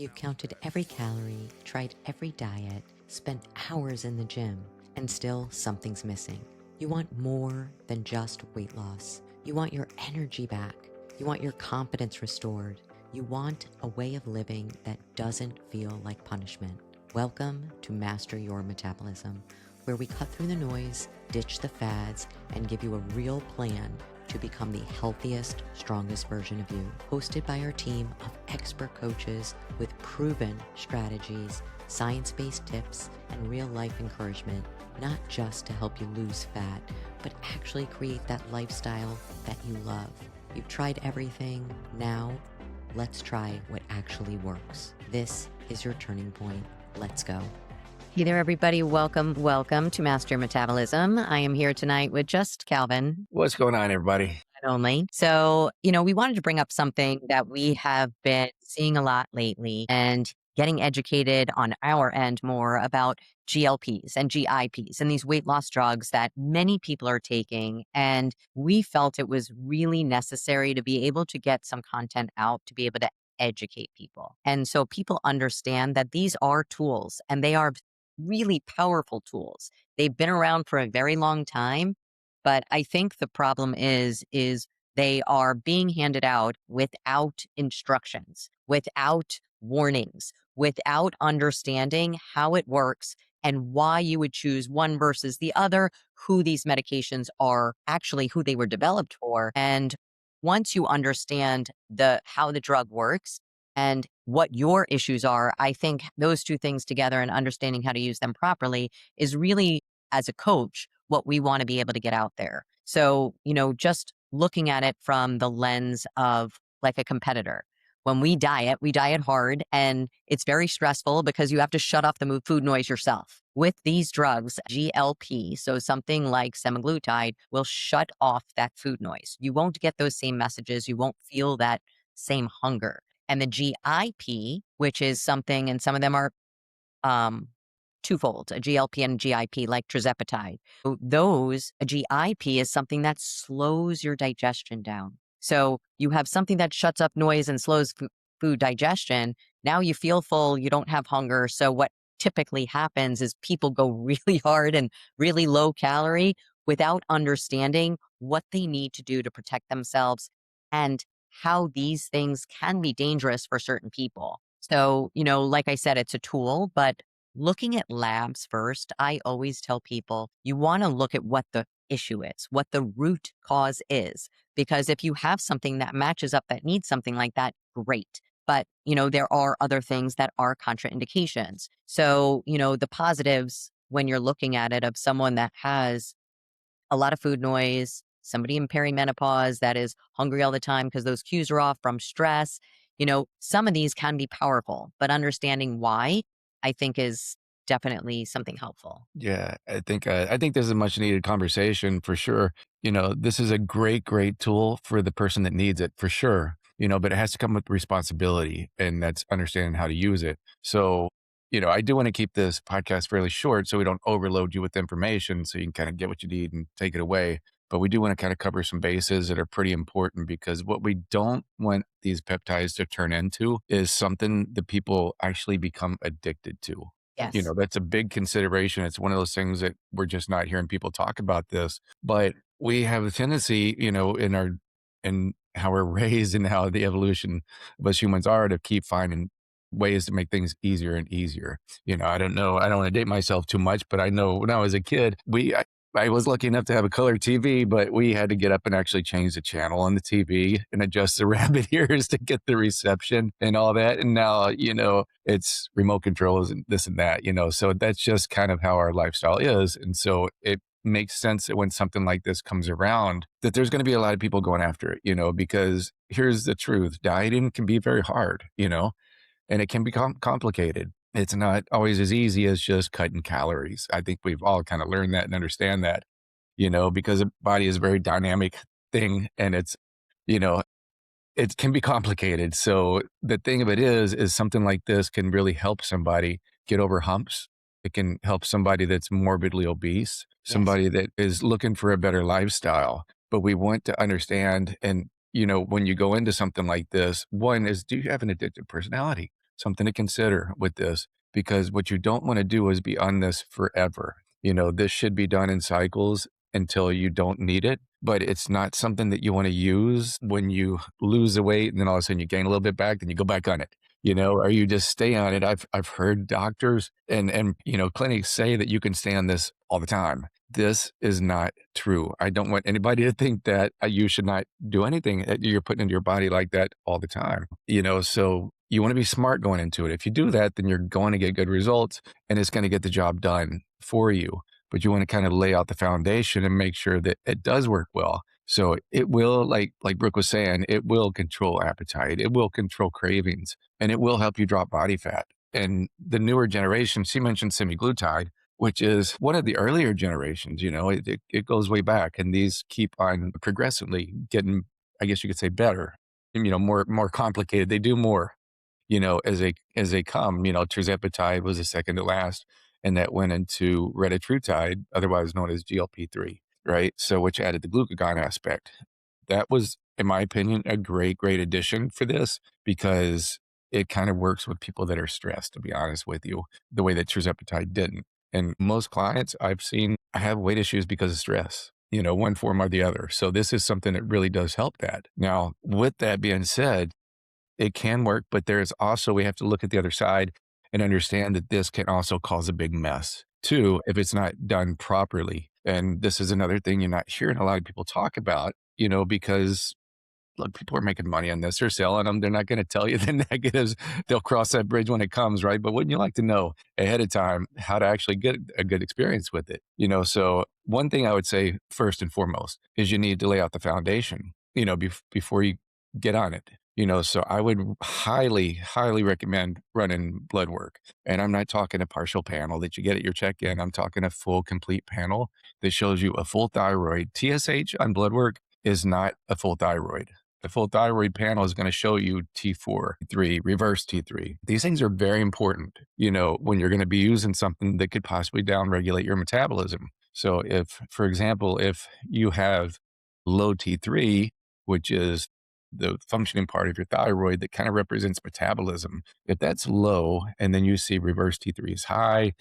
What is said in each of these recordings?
You've counted every calorie, tried every diet, spent hours in the gym, and still something's missing. You want more than just weight loss. You want your energy back. You want your confidence restored. You want a way of living that doesn't feel like punishment. Welcome to Master Your Metabolism, where we cut through the noise, ditch the fads, and give you a real plan to become the healthiest, strongest version of you. Hosted by our team of expert coaches with proven strategies, science-based tips, and real-life encouragement, not just to help you lose fat, but actually create that lifestyle that you love. You've tried everything. Now, let's try what actually works. This is your turning point. Let's go. Hey there, everybody. Welcome to Master Your Metabolism. I am here tonight with just Calvin. What's going on, everybody? Only. So, we wanted to bring up something that we have been seeing a lot lately and getting educated on our end more about GLPs and GIPs and these weight loss drugs that many people are taking. And we felt it was really necessary to be able to get some content out to be able to educate people. And so people understand that these are tools and they are really powerful tools. They've been around for a very long time. But I think the problem is they are being handed out without instructions, without warnings, without understanding how it works and why you would choose one versus the other, who these medications are actually, who they were developed for. And once you understand how the drug works and what your issues are, I think those two things together and understanding how to use them properly is really, as a coach, what we want to be able to get out there. So, just looking at it from the lens of like a competitor. When we diet hard and it's very stressful because you have to shut off the food noise yourself. With these drugs, GLP, so something like semaglutide, will shut off that food noise. You won't get those same messages. You won't feel that same hunger. And the GIP, which is something, and some of them are twofold, a GLP and GIP, like tirzepatide. A GIP is something that slows your digestion down. So you have something that shuts up noise and slows food digestion. Now you feel full, you don't have hunger. So what typically happens is people go really hard and really low calorie without understanding what they need to do to protect themselves and how these things can be dangerous for certain people. So, like I said, it's a tool, but looking at labs first, I always tell people you want to look at what the issue is, what the root cause is. Because if you have something that matches up that needs something like that, great. But, there are other things that are contraindications. So, the positives when you're looking at it of someone that has a lot of food noise, somebody in perimenopause that is hungry all the time because those cues are off from stress, some of these can be powerful, but understanding why, I think, is definitely something helpful. Yeah, I think this is a much needed conversation for sure. This is a great, great tool for the person that needs it for sure. But it has to come with responsibility, and that's understanding how to use it. So, I do want to keep this podcast fairly short so we don't overload you with information, so you can kind of get what you need and take it away. But we do want to kind of cover some bases that are pretty important, because what we don't want these peptides to turn into is something that people actually become addicted to. Yes. That's a big consideration. It's one of those things that we're just not hearing people talk about this, but we have a tendency, in how we're raised and how the evolution of us humans are, to keep finding ways to make things easier and easier. I don't know. I don't want to date myself too much, but I know when I was a kid, I was lucky enough to have a color TV, but we had to get up and actually change the channel on the TV and adjust the rabbit ears to get the reception and all that. And now, it's remote controls and this and that, so that's just kind of how our lifestyle is. And so it makes sense that when something like this comes around, that there's going to be a lot of people going after it, because here's the truth. Dieting can be very hard, and it can become complicated. It's not always as easy as just cutting calories. I think we've all kind of learned that and understand that, because the body is a very dynamic thing, and you know, it can be complicated. So the thing of it is something like this can really help somebody get over humps. It can help somebody that's morbidly obese, Yes. somebody that is looking for a better lifestyle. But we want to understand, and when you go into something like this, one is, do you have an addictive personality? something to consider with this, because what you don't want to do is be on this forever. This should be done in cycles until you don't need it, but it's not something that you want to use when you lose the weight and then all of a sudden you gain a little bit back, then you go back on it. Or you just stay on it. I've heard doctors and clinics say that you can stay on this all the time. This is not true. I don't want anybody to think that you should not do anything that you're putting into your body like that all the time. So you want to be smart going into it. If you do that, then you're going to get good results and it's going to get the job done for you. But you want to kind of lay out the foundation and make sure that it does work well. So it will, like Brooke was saying, it will control appetite, it will control cravings, and it will help you drop body fat. And the newer generation, she mentioned semaglutide, which is one of the earlier generations. It goes way back, and these keep on progressively getting, I guess you could say, better. More complicated. They do more. As they come. Tirzepatide was the second to last, and that went into retatrutide, otherwise known as GLP-3, right? So which added the glucagon aspect. That was, in my opinion, a great, great addition for this because it kind of works with people that are stressed, to be honest with you, the way that tirzepatide didn't. And most clients I've seen have weight issues because of stress, one form or the other. So this is something that really does help that. Now, with that being said, it can work, but there's also, we have to look at the other side and understand that this can also cause a big mess too if it's not done properly. And this is another thing you're not hearing a lot of people talk about, because look, people are making money on this. They're selling them. They're not going to tell you the negatives. They'll cross that bridge when it comes, right? But wouldn't you like to know ahead of time how to actually get a good experience with it? So one thing I would say first and foremost is you need to lay out the foundation, before you get on it. So I would highly, highly recommend running blood work. And I'm not talking a partial panel that you get at your check-in. I'm talking a full, complete panel that shows you a full thyroid. TSH on blood work is not a full thyroid. The full thyroid panel is going to show you T4, T3, reverse T3. These things are very important, when you're going to be using something that could possibly downregulate your metabolism. So if, for example, if you have low T3, which is the functioning part of your thyroid that kind of represents metabolism, if that's low and then you see reverse T3 is high,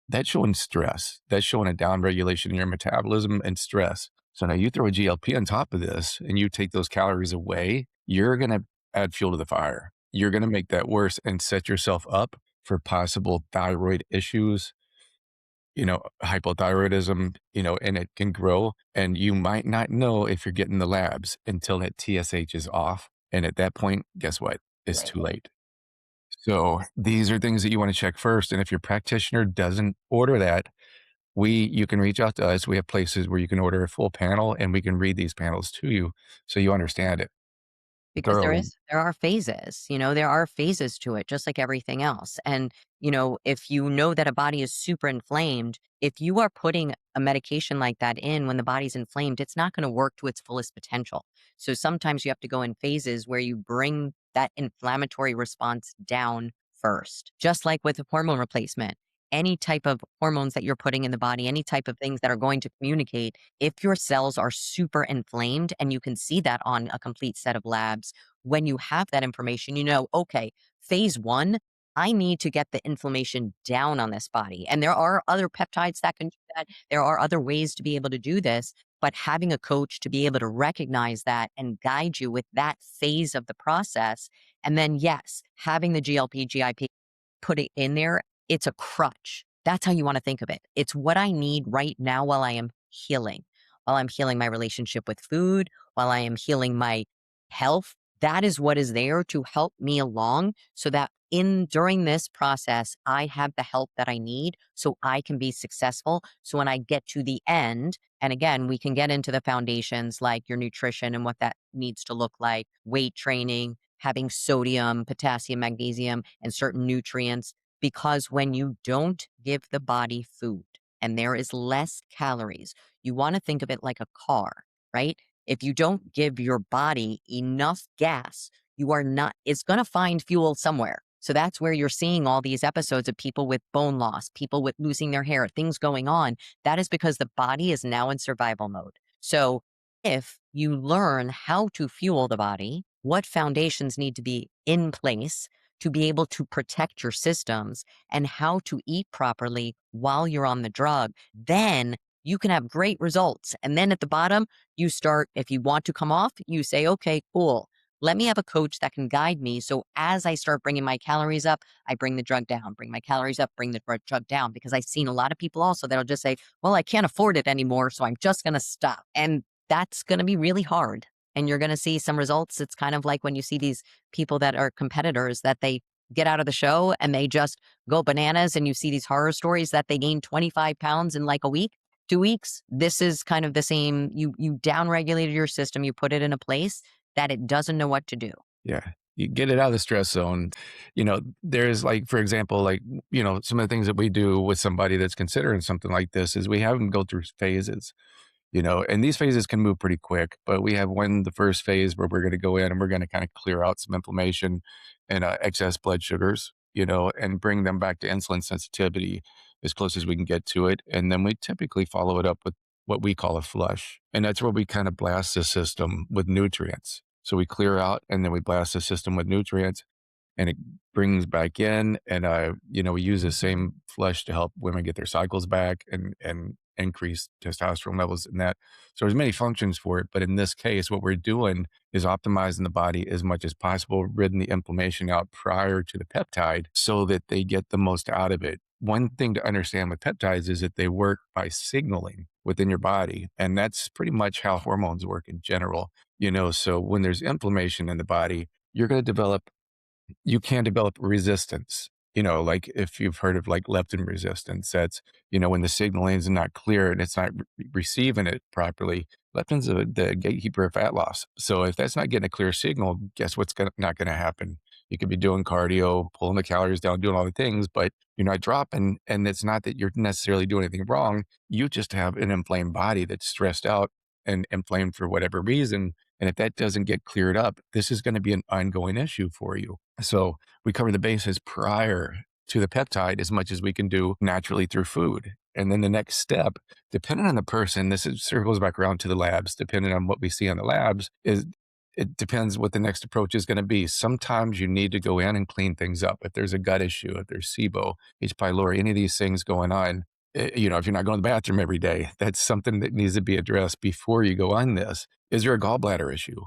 that's showing stress. That's showing a downregulation in your metabolism and stress. So now you throw a GLP on top of this and you take those calories away, you're going to add fuel to the fire. You're going to make that worse and set yourself up for possible thyroid issues, hypothyroidism, and it can grow. And you might not know if you're getting the labs until that TSH is off. And at that point, guess what? It's Right. too late. So these are things that you want to check first. And if your practitioner doesn't order that, you can reach out to us. We have places where you can order a full panel and we can read these panels to you so you understand it Because there thoroughly. is there are phases, there are phases to it, just like everything else. And, if you know that a body is super inflamed, if you are putting a medication like that in when the body's inflamed, it's not going to work to its fullest potential. So sometimes you have to go in phases where you bring that inflammatory response down first. Just like with hormone replacement, any type of hormones that you're putting in the body, any type of things that are going to communicate, if your cells are super inflamed, and you can see that on a complete set of labs, when you have that information, okay, phase one, I need to get the inflammation down on this body. And there are other peptides that can do that. There are other ways to be able to do this, but having a coach to be able to recognize that and guide you with that phase of the process. And then, yes, having the GLP, GIP, put it in there, it's a crutch. That's how you wanna think of it. It's what I need right now while I am healing. While I'm healing my relationship with food, while I am healing my health, that is what is there to help me along so that during this process, I have the help that I need so I can be successful. So when I get to the end, and again, we can get into the foundations like your nutrition and what that needs to look like, weight training, having sodium, potassium, magnesium, and certain nutrients. Because when you don't give the body food and there is less calories, you want to think of it like a car, right? If you don't give your body enough gas, you are not, it's going to find fuel somewhere. So that's where you're seeing all these episodes of people with bone loss, people with losing their hair, things going on. That is because the body is now in survival mode. So if you learn how to fuel the body, what foundations need to be in place to be able to protect your systems and how to eat properly while you're on the drug, then you can have great results. And then at the bottom, you start, if you want to come off, you say, okay, cool. Let me have a coach that can guide me. So as I start bringing my calories up, I bring the drug down, bring my calories up, bring the drug down. Because I've seen a lot of people also that'll just say, well, I can't afford it anymore. So I'm just going to stop. And that's going to be really hard. And you're going to see some results. It's kind of like when you see these people that are competitors that they get out of the show and they just go bananas. And you see these horror stories that they gain 25 pounds in like a week. 2 weeks. This is kind of the same. You downregulated your system. You put it in a place that it doesn't know what to do. Yeah. You get it out of the stress zone. There's like, for example, like, some of the things that we do with somebody that's considering something like this is we have them go through phases. And these phases can move pretty quick, but we have the first phase where we're going to go in and we're going to kind of clear out some inflammation and excess blood sugars, and bring them back to insulin sensitivity as close as we can get to it. And then we typically follow it up with what we call a flush. And that's where we kind of blast the system with nutrients. So we clear out and then we blast the system with nutrients and it brings back in. And, we use the same flush to help women get their cycles back and increase testosterone levels in that. So there's many functions for it. But in this case, what we're doing is optimizing the body as much as possible, ridding the inflammation out prior to the peptide so that they get the most out of it. One thing to understand with peptides is that they work by signaling within your body. And that's pretty much how hormones work in general. So when there's inflammation in the body, you're going to develop you can develop resistance. Like if you've heard of like leptin resistance, that's, when the signaling is not clear and it's not receiving it properly. Leptin's the gatekeeper of fat loss. So if that's not getting a clear signal, guess what's not going to happen? You could be doing cardio, pulling the calories down, doing all the things, but you're not dropping. And it's not that you're necessarily doing anything wrong. You just have an inflamed body that's stressed out and inflamed for whatever reason. And if that doesn't get cleared up, this is going to be an ongoing issue for you. So we cover the bases prior to the peptide as much as we can do naturally through food. And then the next step, depending on the person, circles back around to the labs, depending on what we see on the labs, is it depends what the next approach is going to be. Sometimes you need to go in and clean things up. If there's a gut issue, if there's SIBO, H. pylori, any of these things going on, if you're not going to the bathroom every day, that's something that needs to be addressed before you go on this. Is there a gallbladder issue?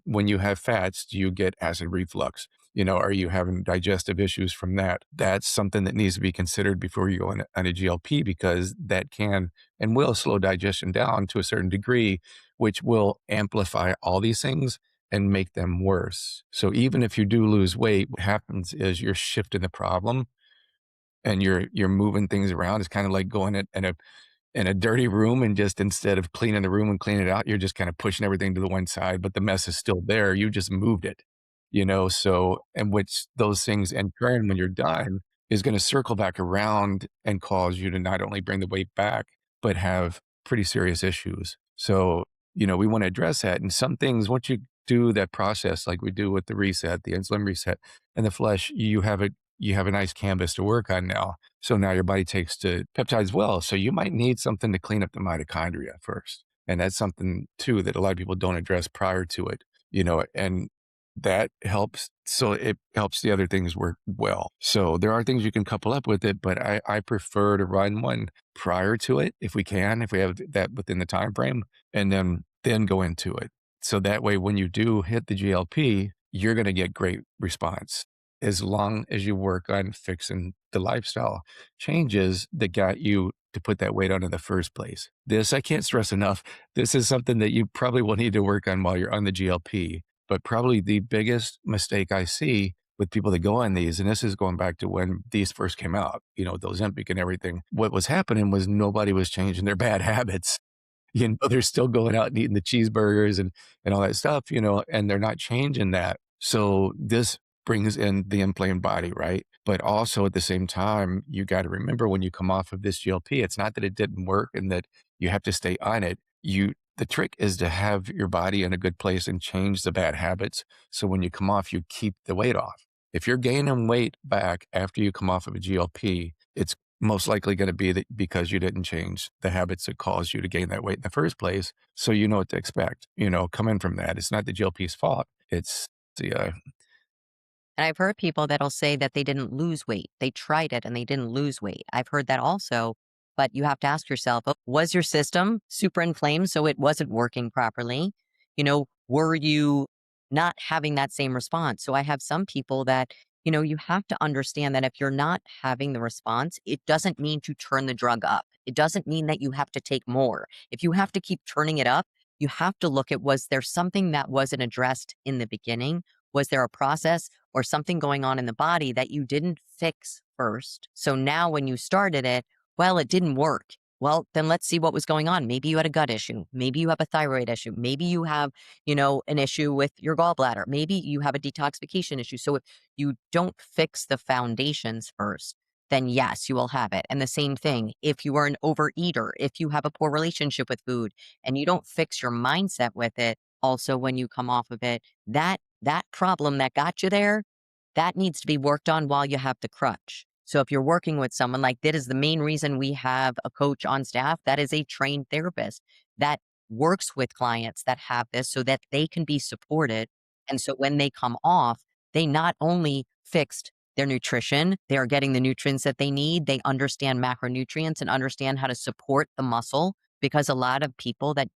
When you have fats, do you get acid reflux? Are you having digestive issues from that? That's something that needs to be considered before you go on a GLP because that can and will slow digestion down to a certain degree, which will amplify all these things and make them worse. So even if you do lose weight, what happens is you're shifting the problem and you're moving things around. It's kind of like going in a dirty room and just instead of cleaning the room and cleaning it out, you're just kind of pushing everything to the one side, but the mess is still there. You just moved it, so, and which those things in turn, when you're done, is going to circle back around and cause you to not only bring the weight back, but have pretty serious issues. So, we want to address that. And some things, once you do that process, like we do with the reset, the insulin reset and the flush, you have a nice canvas to work on now. So now your body takes to peptides well. So you might need something to clean up the mitochondria first. And that's something too that a lot of people don't address prior to it, and that helps. So it helps the other things work well. So there are things you can couple up with it, but I prefer to run one prior to it if we can, if we have that within the time frame, and then go into it. So that way, when you do hit the GLP, you're going to get great response as long as you work on fixing the lifestyle changes that got you to put that weight on in the first place. This, I can't stress enough. This is something that you probably will need to work on while you're on the GLP. But probably the biggest mistake I see with people that go on these, and this is going back to when these first came out, those Ozempic and everything, what was happening was nobody was changing their bad habits. They're still going out and eating the cheeseburgers and all that stuff, and they're not changing that. So this brings in the inflamed body, right? But also at the same time, you got to remember when you come off of this GLP, it's not that it didn't work and that you have to stay on it. The trick is to have your body in a good place and change the bad habits. So when you come off, you keep the weight off. If you're gaining weight back after you come off of a GLP, it's most likely going to be that because you didn't change the habits that caused you to gain that weight in the first place. So you know what to expect, coming from that. It's not the GLP's fault. It's the And I've heard people that'll say that they didn't lose weight. They tried it and they didn't lose weight. I've heard that also. But you have to ask yourself, was your system super inflamed so it wasn't working properly? Were you not having that same response? So I have some people that, you have to understand that if you're not having the response, it doesn't mean to turn the drug up. It doesn't mean that you have to take more. If you have to keep turning it up, you have to look at, was there something that wasn't addressed in the beginning? Was there a process or something going on in the body that you didn't fix first? So now when you started it, well, it didn't work. Well, then let's see what was going on. Maybe you had a gut issue. Maybe you have a thyroid issue. Maybe you have, an issue with your gallbladder. Maybe you have a detoxification issue. So if you don't fix the foundations first, then yes, you will have it. And the same thing, if you are an overeater, if you have a poor relationship with food and you don't fix your mindset with it, also when you come off of it, that problem that got you there, that needs to be worked on while you have the crutch. So if you're working with someone like that is the main reason we have a coach on staff that is a trained therapist that works with clients that have this so that they can be supported. And so when they come off, they not only fixed their nutrition, they are getting the nutrients that they need, they understand macronutrients and understand how to support the muscle because a lot of people that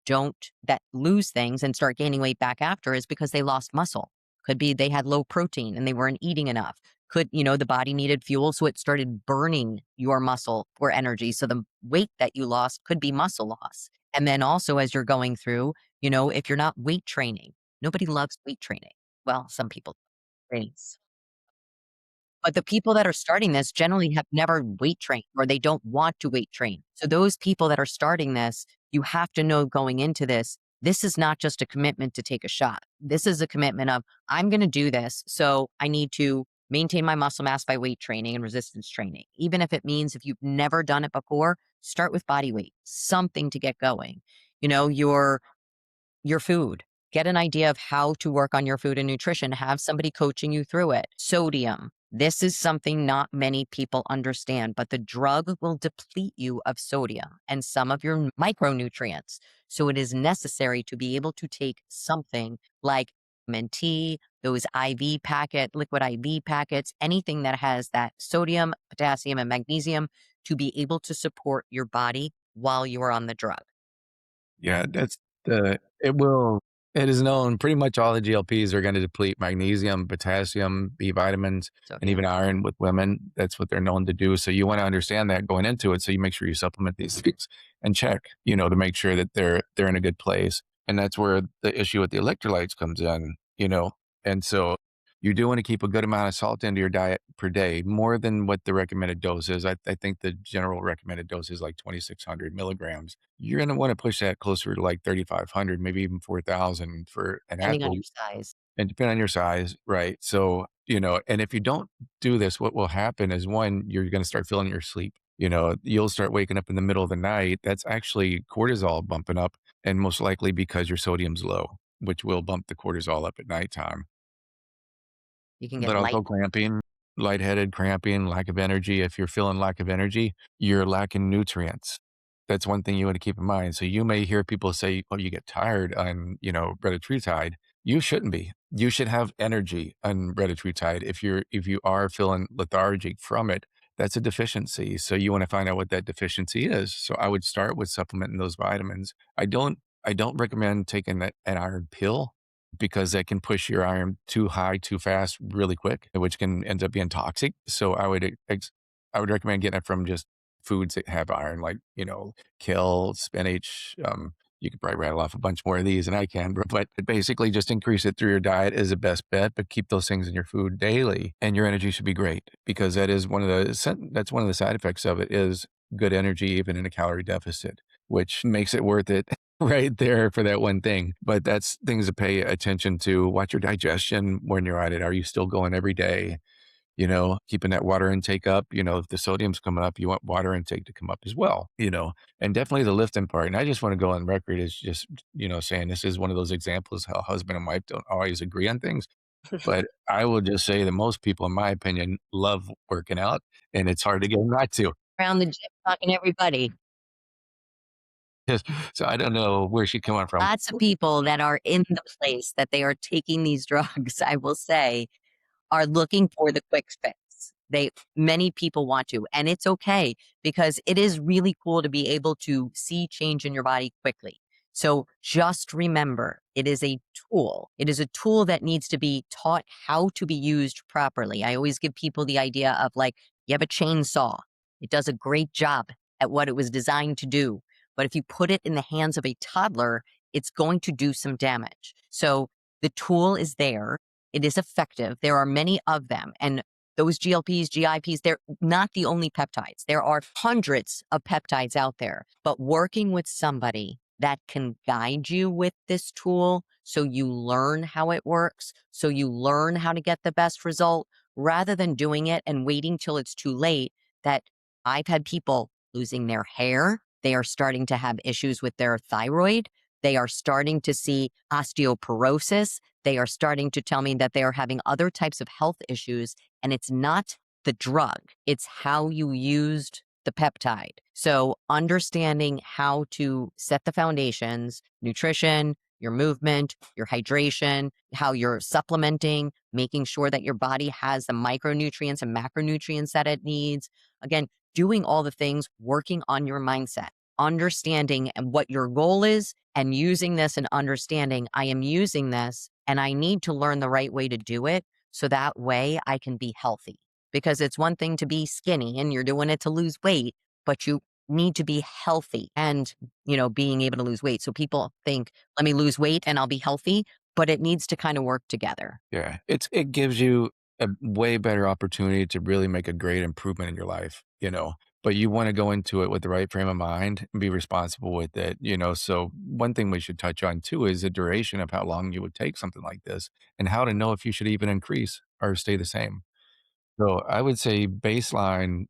lose things and start gaining weight back after is because they lost muscle. Could be they had low protein and they weren't eating enough. Could, the body needed fuel, so it started burning your muscle for energy. So the weight that you lost could be muscle loss. And then also as you're going through, if you're not weight training, nobody loves weight training. Well, some people do. But the people that are starting this generally have never weight trained or they don't want to weight train. So those people that are starting this, you have to know going into this, this is not just a commitment to take a shot. This is a commitment of, I'm going to do this. So I need to maintain my muscle mass by weight training and resistance training. Even if it means if you've never done it before, start with body weight, something to get going. Your food. Get an idea of how to work on your food and nutrition. Have somebody coaching you through it. Sodium. This is something not many people understand, but the drug will deplete you of sodium and some of your micronutrients. So it is necessary to be able to take something like vitamin T, those liquid IV packets, anything that has that sodium, potassium, and magnesium to be able to support your body while you are on the drug. Yeah, that's the it will it is known pretty much all the GLPs are gonna deplete magnesium, potassium, B vitamins, and even Sodium. iron with women. That's what they're known to do. So you wanna understand that going into it, so you make sure you supplement these things and check, to make sure that they're in a good place. And that's where the issue with the electrolytes comes in. And so you do wanna keep a good amount of salt into your diet per day, more than what the recommended dose is. I think the general recommended dose is like 2,600 milligrams. You're gonna wanna push that closer to like 3,500, maybe even 4,000 for an Depending on athlete, your size. and depending on your size, right? So, and if you don't do this, what will happen is, 1, you're gonna start feeling your sleep. You'll start waking up in the middle of the night. That's actually cortisol bumping up, and most likely because your sodium's low, which will bump the cortisol up at nighttime. You can get But light. also cramping, lightheaded, cramping, lack of energy. If you're feeling lack of energy, you're lacking nutrients. That's one thing you want to keep in mind. So you may hear people say, "Oh, you get tired on, retatrutide." You shouldn't be. You should have energy on retatrutide. If you are feeling lethargic from it, that's a deficiency. So you want to find out what that deficiency is. So I would start with supplementing those vitamins. I don't recommend taking an iron pill because that can push your iron too high too fast really quick, which can end up being toxic. So I would recommend getting it from just foods that have iron, like, kale, spinach. You could probably rattle off a bunch more of these than I can, but basically just increase it through your diet is the best bet, but keep those things in your food daily and your energy should be great because that's one of the side effects of it is good energy, even in a calorie deficit, which makes it worth it right there for that one thing. But that's things to pay attention to. Watch your digestion when you're at it. Are you still going every day? Keeping that water intake up. If the sodium's coming up, you want water intake to come up as well. And definitely the lifting part. And I just want to go on record as just, saying this is one of those examples how husband and wife don't always agree on things. But I will just say that most people, in my opinion, love working out and it's hard to get them not to. Around the gym talking to everybody. So I don't know where she's coming from. Lots of people that are in the place that they are taking these drugs, I will say, are looking for the quick fix. Many people want to, and it's okay because it is really cool to be able to see change in your body quickly. So just remember, it is a tool. It is a tool that needs to be taught how to be used properly. I always give people the idea of like, you have a chainsaw. It does a great job at what it was designed to do. But if you put it in the hands of a toddler, it's going to do some damage. So the tool is there. It is effective. There are many of them. And those GLPs, GIPs, they're not the only peptides. There are hundreds of peptides out there. But working with somebody that can guide you with this tool so you learn how it works, so you learn how to get the best result, rather than doing it and waiting till it's too late. That I've had people losing their hair. They are starting to have issues with their thyroid. They are starting to see osteoporosis. They are starting to tell me that they are having other types of health issues, and it's not the drug, it's how you used the peptide. So, understanding how to set the foundations, nutrition, your movement, your hydration, how you're supplementing, making sure that your body has the micronutrients and macronutrients that it needs. Again, doing all the things, working on your mindset, understanding and what your goal is, and using this and understanding I am using this and I need to learn the right way to do it so that way I can be healthy. Because it's one thing to be skinny and you're doing it to lose weight, but you need to be healthy and, being able to lose weight. So people think, let me lose weight and I'll be healthy, but it needs to kind of work together. Yeah, it gives you a way better opportunity to really make a great improvement in your life, but you wanna go into it with the right frame of mind and be responsible with it, so one thing we should touch on too is the duration of how long you would take something like this and how to know if you should even increase or stay the same. So I would say baseline,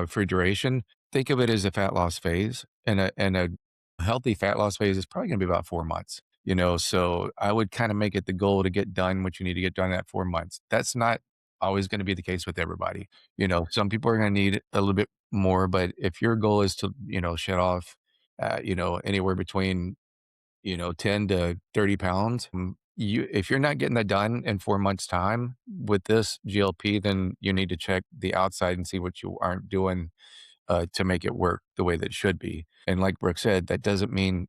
for duration, think of it as a fat loss phase, and a healthy fat loss phase is probably gonna be about 4 months, so I would kinda make it the goal to get done what you need to get done in that 4 months. That's not always gonna be the case with everybody, some people are gonna need a little bit more, but if your goal is to, shed off, anywhere between 10 to 30 pounds. If you're not getting that done in 4 months' time with this GLP, then you need to check the outside and see what you aren't doing to make it work the way that it should be. And like Brooke said, that doesn't mean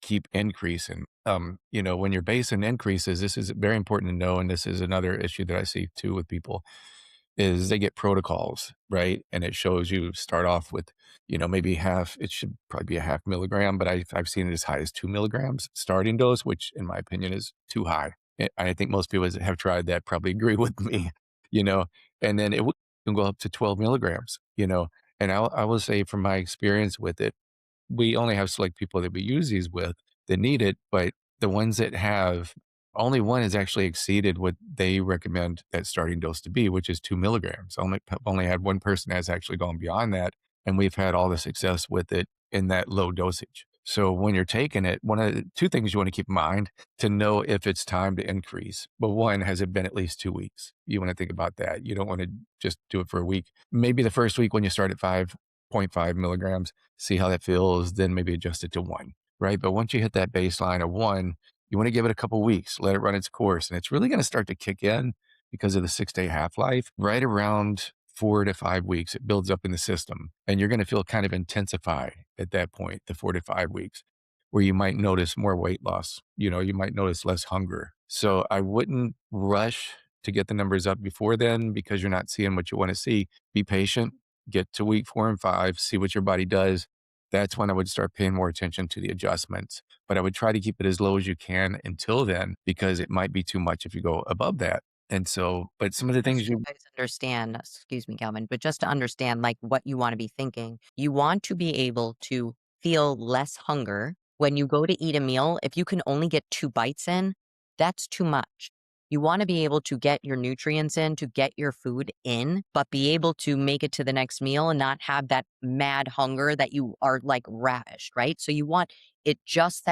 keep increasing. When your basin increases, this is very important to know. And this is another issue that I see too with people is they get protocols, right? And it shows you start off with, maybe half, it should probably be a half milligram, but I've seen it as high as 2 milligrams starting dose, which in my opinion is too high. I think most people that have tried that probably agree with me, you know, and then can go up to 12 milligrams, and I will say from my experience with it, we only have select people that we use these with that need it, but the ones that have, only one has actually exceeded what they recommend that starting dose to be, which is 2 milligrams. Only had one person has actually gone beyond that, and we've had all the success with it in that low dosage. So when you're taking it, one of the 2 things you wanna keep in mind to know if it's time to increase. But one, has it been at least 2 weeks? You wanna think about that. You don't wanna just do it for a week. Maybe the first week when you start at 5.5 milligrams, see how that feels, then maybe adjust it to 1, right? But once you hit that baseline of 1, you wanna give it a couple weeks, let it run its course, and it's really gonna start to kick in because of the 6-day half-life. Right around 4 to 5 weeks, it builds up in the system, and you're gonna feel kind of intensify at that point, the 4 to 5 weeks, where you might notice more weight loss, you might notice less hunger. So I wouldn't rush to get the numbers up before then because you're not seeing what you wanna see. Be patient, get to week 4 and 5, see what your body does. That's when I would start paying more attention to the adjustments. But I would try to keep it as low as you can until then, because it might be too much if you go above that. And so, but some of the Just things so you you guys understand, excuse me, Calvin, but just to understand like what you want to be thinking, you want to be able to feel less hunger when you go to eat a meal. If you can only get 2 bites in, that's too much. You want to be able to get your nutrients in, to get your food in, but be able to make it to the next meal and not have that mad hunger that you are like ravished, right? So you want it just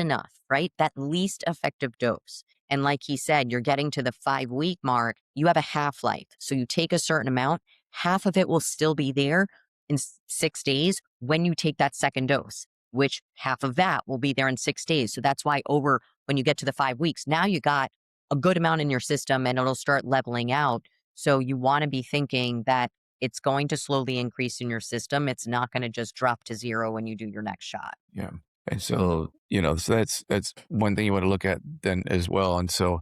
enough, right? That least effective dose. And like he said, you're getting to the 5 week mark, you have a half life. So you take a certain amount, half of it will still be there in 6 days when you take that second dose, which half of that will be there in 6 days. So that's why when you get to the 5 weeks, now you got a good amount in your system and it'll start leveling out. So you want to be thinking that it's going to slowly increase in your system. It's not going to just drop to zero when you do your next shot. Yeah. And so, so that's one thing you want to look at then as well. And so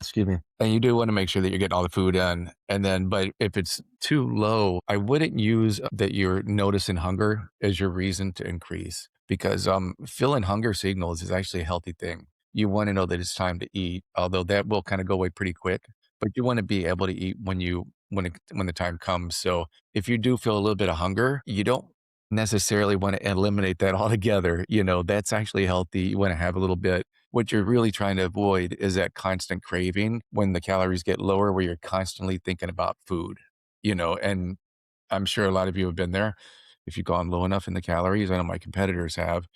excuse me. And you do want to make sure that you're getting all the food in. And then, but if it's too low, I wouldn't use that you're noticing hunger as your reason to increase because feeling hunger signals is actually a healthy thing. You want to know that it's time to eat, although that will kind of go away pretty quick. But you want to be able to eat when the time comes. So if you do feel a little bit of hunger, you don't necessarily want to eliminate that altogether. That's actually healthy. You want to have a little bit. What you're really trying to avoid is that constant craving when the calories get lower, where you're constantly thinking about food, and I'm sure a lot of you have been there. If you've gone low enough in the calories, I know my competitors have,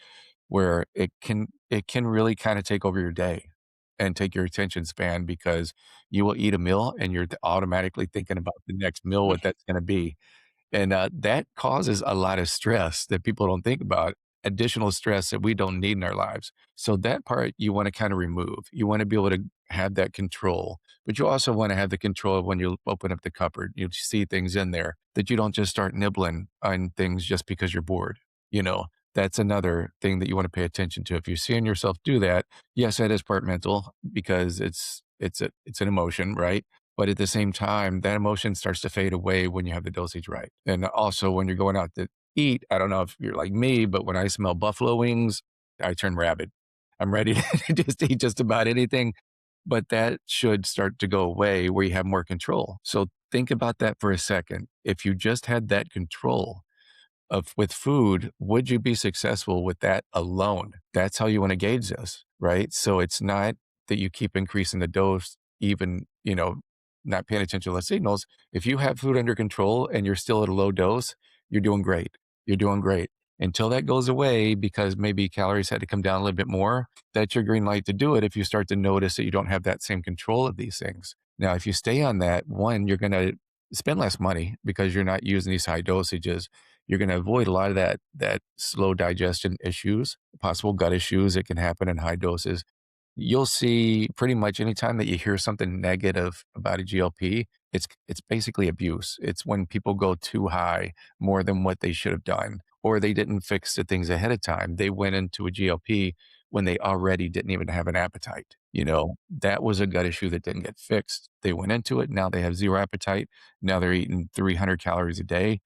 where it can really kind of take over your day and take your attention span because you will eat a meal and you're automatically thinking about the next meal, what that's going to be. And, that causes a lot of stress that people don't think about, additional stress that we don't need in our lives. So that part you wanna kinda remove. You wanna be able to have that control, but you also wanna have the control of when you open up the cupboard, you see things in there, that you don't just start nibbling on things just because you're bored, you know? That's another thing that you wanna pay attention to. If you're seeing yourself do that, yes, that is part mental because it's an emotion, right? But at the same time, that emotion starts to fade away when you have the dosage right. And also when you're going out to eat, I don't know if you're like me, but when I smell buffalo wings, I turn rabid. I'm ready to just eat just about anything. But that should start to go away where you have more control. So think about that for a second. If you just had that control, of with food, would you be successful with that alone? That's how you want to gauge this, right? So it's not that you keep increasing the dose, even, not paying attention to the signals. If you have food under control and you're still at a low dose, you're doing great. You're doing great. Until that goes away, because maybe calories had to come down a little bit more, that's your green light to do it if you start to notice that you don't have that same control of these things. Now, if you stay on that, one, you're going to spend less money because you're not using these high dosages. You're going to avoid a lot of that slow digestion issues, possible gut issues that can happen in high doses. You'll see pretty much anytime that you hear something negative about a GLP, it's basically abuse. It's when people go too high, more than what they should have done, or they didn't fix the things ahead of time. They went into a GLP when they already didn't even have an appetite. That was a gut issue that didn't get fixed. They went into it. Now they have zero appetite. Now they're eating 300 calories a day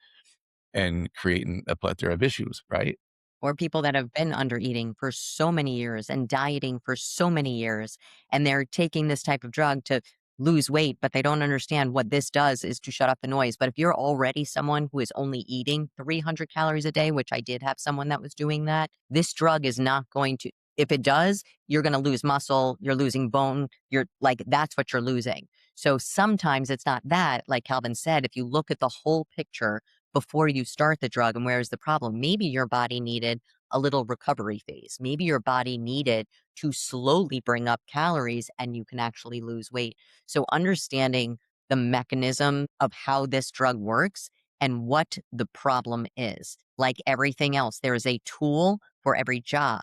and creating a plethora of issues, right? Or people that have been under eating for so many years and dieting for so many years, and they're taking this type of drug to lose weight, but they don't understand what this does is to shut off the noise. But if you're already someone who is only eating 300 calories a day, which I did have someone that was doing that, this drug is not going to, if it does, you're going to lose muscle, you're losing bone, you're like, that's what you're losing. So sometimes it's not that, like Calvin said, if you look at the whole picture, before you start the drug and where's the problem? Maybe your body needed a little recovery phase. Maybe your body needed to slowly bring up calories and you can actually lose weight. So understanding the mechanism of how this drug works and what the problem is. Like everything else, there is a tool for every job.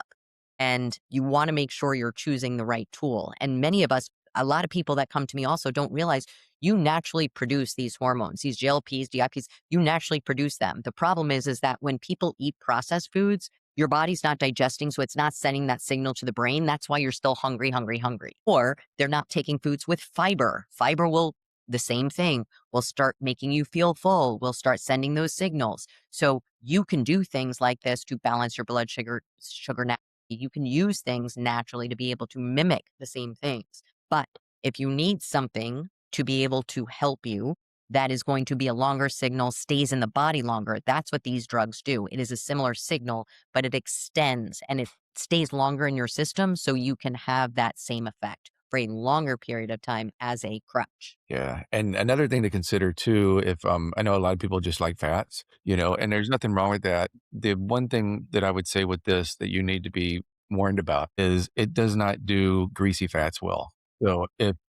And you want to make sure you're choosing the right tool. And many of us, a lot of people that come to me also don't realize you naturally produce these hormones, these GLPs, GIPs, you naturally produce them. The problem is that when people eat processed foods, your body's not digesting, so it's not sending that signal to the brain. That's why you're still hungry, hungry, hungry. Or they're not taking foods with fiber. Fiber will, the same thing, will start making you feel full, will start sending those signals. So you can do things like this to balance your blood sugar naturally. You can use things naturally to be able to mimic the same things. But if you need something to be able to help you, that is going to be a longer signal, stays in the body longer. That's what these drugs do. It is a similar signal, but it extends and it stays longer in your system so you can have that same effect for a longer period of time as a crutch. Yeah, and another thing to consider too, if, I know a lot of people just like fats, and there's nothing wrong with that. The one thing that I would say with this that you need to be warned about is it does not do greasy fats well. So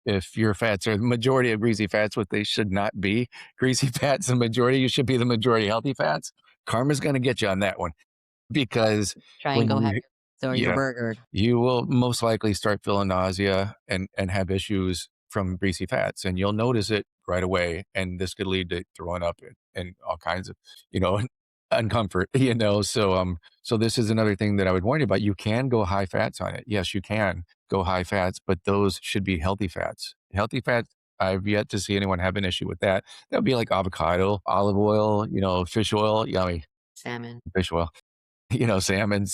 if your fats are the majority of greasy fats, what they should not be, greasy fats, the majority, you should be the majority healthy fats. Karma's gonna get you on that one because Try and when go you heavier. So you're Yeah. burgered. You will most likely start feeling nausea and have issues from greasy fats, and you'll notice it right away, and this could lead to throwing up and all kinds of, you know, uncomfort, so this is another thing that I would warn you about. You can go high fats on it. Yes, you can go high fats, but those should be healthy fats. Healthy fats, I've yet to see anyone have an issue with that. That would be like avocado, olive oil, fish oil, yummy, Salmon. fish oil. Salmon,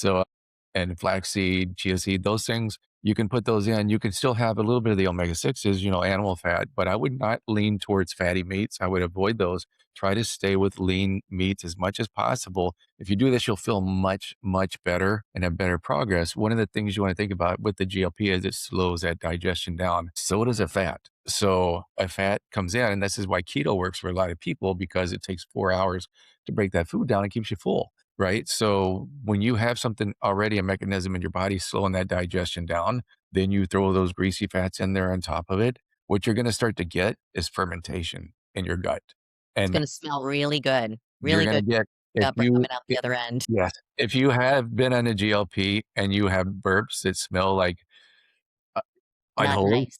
and flaxseed, chia seed, those things, you can put those in. You can still have a little bit of the omega-6s, animal fat, but I would not lean towards fatty meats. I would avoid those. Try to stay with lean meats as much as possible. If you do this, you'll feel much, much better and have better progress. One of the things you want to think about with the GLP is it slows that digestion down. So does a fat. So a fat comes in, and this is why keto works for a lot of people because it takes 4 hours to break that food down and keeps you full. Right? So when you have something already, a mechanism in your body slowing that digestion down, then you throw those greasy fats in there on top of it. What you're going to start to get is fermentation in your gut. It's And gonna smell really good. you're Really going to good get, if up or you, coming out I- the other end. yes, if you have been on a GLP and you have burps that smell like uh, Not unholy, nice.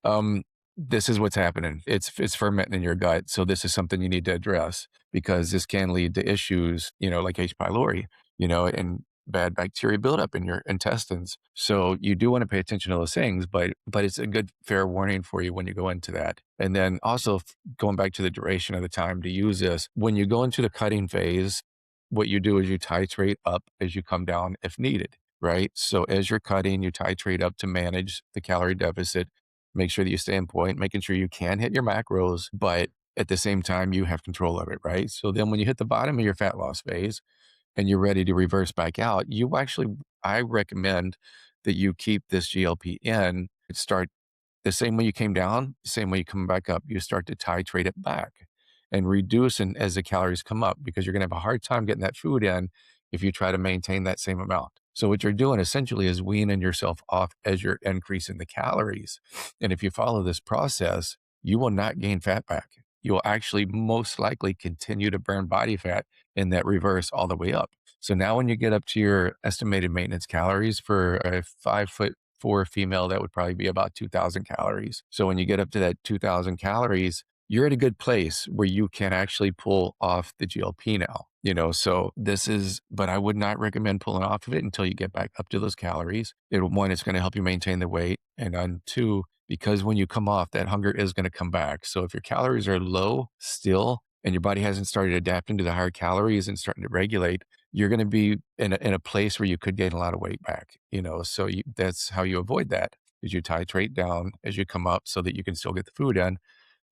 um, this is what's happening. It's fermenting in your gut. So this is something you need to address because this can lead to issues, like H. pylori, and bad bacteria buildup in your intestines. So you do want to pay attention to those things, but it's a good fair warning for you when you go into that. And then also going back to the duration of the time to use this, when you go into the cutting phase, what you do is you titrate up as you come down if needed, right? So as you're cutting, you titrate up to manage the calorie deficit, make sure that you stay in point, making sure you can hit your macros, but at the same time, you have control of it, right? So then when you hit the bottom of your fat loss phase and you're ready to reverse back out, I recommend that you keep this GLP in, start the same way you came down, the same way you come back up, you start to titrate it back and reduce as the calories come up because you're going to have a hard time getting that food in if you try to maintain that same amount. So what you're doing essentially is weaning yourself off as you're increasing the calories. And if you follow this process, you will not gain fat back. You'll actually most likely continue to burn body fat in that reverse all the way up. So now when you get up to your estimated maintenance calories for a 5'4" female, that would probably be about 2,000 calories. So when you get up to that 2,000 calories, you're at a good place where you can actually pull off the GLP now. So but I would not recommend pulling off of it until you get back up to those calories. One, it's going to help you maintain the weight. And on two, because when you come off, that hunger is going to come back. So if your calories are low still and your body hasn't started adapting to the higher calories and starting to regulate, you're going to be in a place where you could gain a lot of weight back, so that's how you avoid that is you titrate down as you come up so that you can still get the food in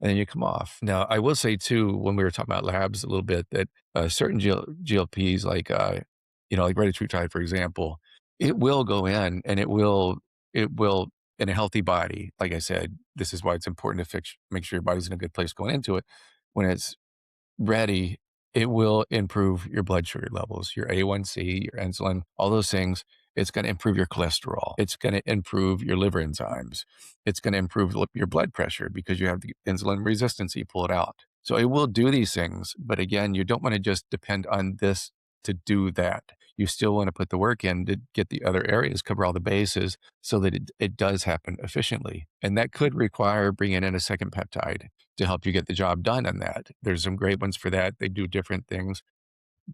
and then you come off. Now, I will say too, when we were talking about labs a little bit, that certain GLPs, like retatrutide, for example, it will go in and it will in a healthy body. Like I said, this is why it's important to make sure your body's in a good place going into it. When it's ready, it will improve your blood sugar levels, your A1C, your insulin, all those things. It's going to improve your cholesterol. It's going to improve your liver enzymes. It's going to improve your blood pressure because you have the insulin resistance. You pull it out. So it will do these things. But again, you don't want to just depend on this to do that. You still want to put the work in to get the other areas, cover all the bases so that it does happen efficiently. And that could require bringing in a second peptide to help you get the job done on that. There's some great ones for that. They do different things.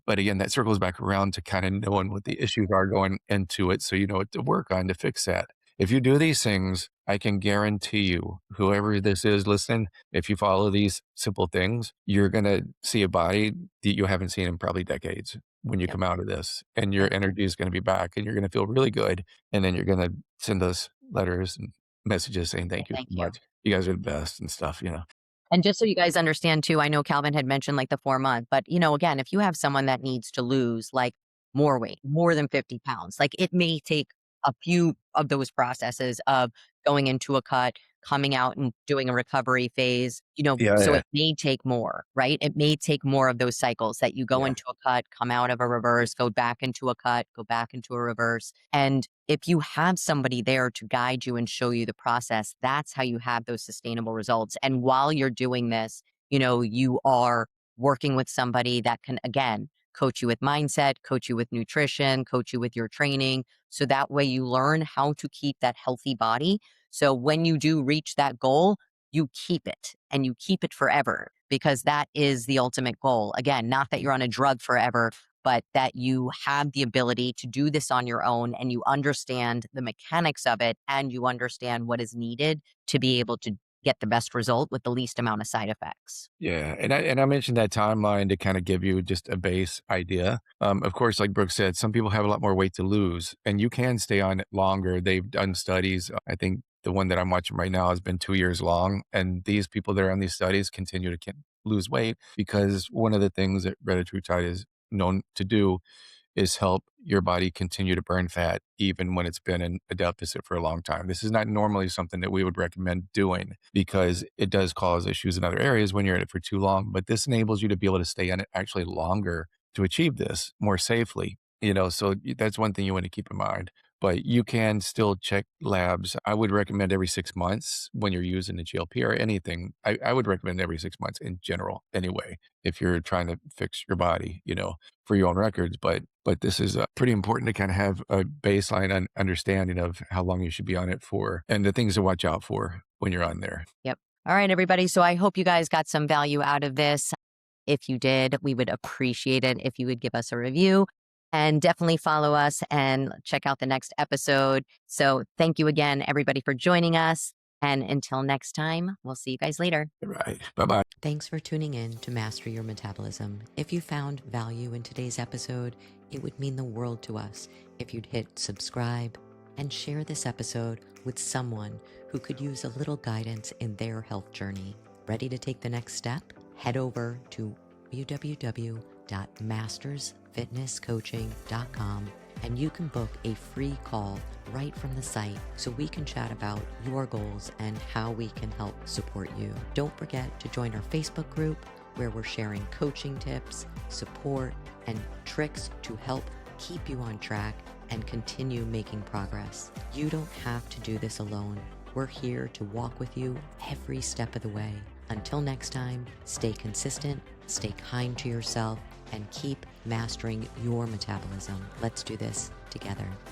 But again, that circles back around to kind of knowing what the issues are going into it so you know what to work on to fix that. If you do these things, I can guarantee you, whoever this is listening, if you follow these simple things, you're going to see a body that you haven't seen in probably decades when you Yep, come out of this. And your yep. energy is going to be back and you're going to feel really good. And then you're going to send us letters and messages saying, Say thank you thank so you. much. You guys are the best and stuff. And just so you guys understand too, I know Calvin had mentioned like the 4 month, but again, if you have someone that needs to lose like more weight, more than 50 pounds, like it may take a few of those processes of going into a cut, coming out and doing a recovery phase, Yeah, so yeah, it may take more, right? It may take more of those cycles that you go yeah. into a cut, come out of a reverse, go back into a cut, go back into a reverse. And if you have somebody there to guide you and show you the process, that's how you have those sustainable results. And while you're doing this, you are working with somebody that can, again, coach you with mindset, coach you with nutrition, coach you with your training. So that way you learn how to keep that healthy body. So when you do reach that goal, you keep it and you keep it forever because that is the ultimate goal. Again, not that you're on a drug forever, but that you have the ability to do this on your own and you understand the mechanics of it and you understand what is needed to be able to get the best result with the least amount of side effects. Yeah, and I mentioned that timeline to kind of give you just a base idea. Of course, like Brooke said, some people have a lot more weight to lose, and you can stay on it longer. They've done studies. I think the one that I'm watching right now has been 2 years long, and these people that are on these studies continue to lose weight because one of the things that retatrutide is known to do is help your body continue to burn fat even when it's been in a deficit for a long time. This is not normally something that we would recommend doing because it does cause issues in other areas when you're in it for too long, but this enables you to be able to stay in it actually longer to achieve this more safely. So that's one thing you want to keep in mind. But you can still check labs. I would recommend every 6 months when you're using a GLP or anything. I would recommend every 6 months in general, anyway, if you're trying to fix your body, for your own records. But this is pretty important to kind of have a baseline understanding of how long you should be on it for and the things to watch out for when you're on there. Yep. All right, everybody. So I hope you guys got some value out of this. If you did, we would appreciate it if you would give us a review and definitely follow us and check out the next episode. So thank you again, everybody, for joining us. And until next time, we'll see you guys later. Right. Bye-bye. Thanks for tuning in to Master Your Metabolism. If you found value in today's episode, it would mean the world to us if you'd hit subscribe and share this episode with someone who could use a little guidance in their health journey. Ready to take the next step? Head over to www.mastersfitnesscoaching.com and you can book a free call right from the site so we can chat about your goals and how we can help support you. Don't forget to join our Facebook group where we're sharing coaching tips, support, and tricks to help keep you on track and continue making progress. You don't have to do this alone. We're here to walk with you every step of the way. Until next time, stay consistent, stay kind to yourself, and keep mastering your metabolism. Let's do this together.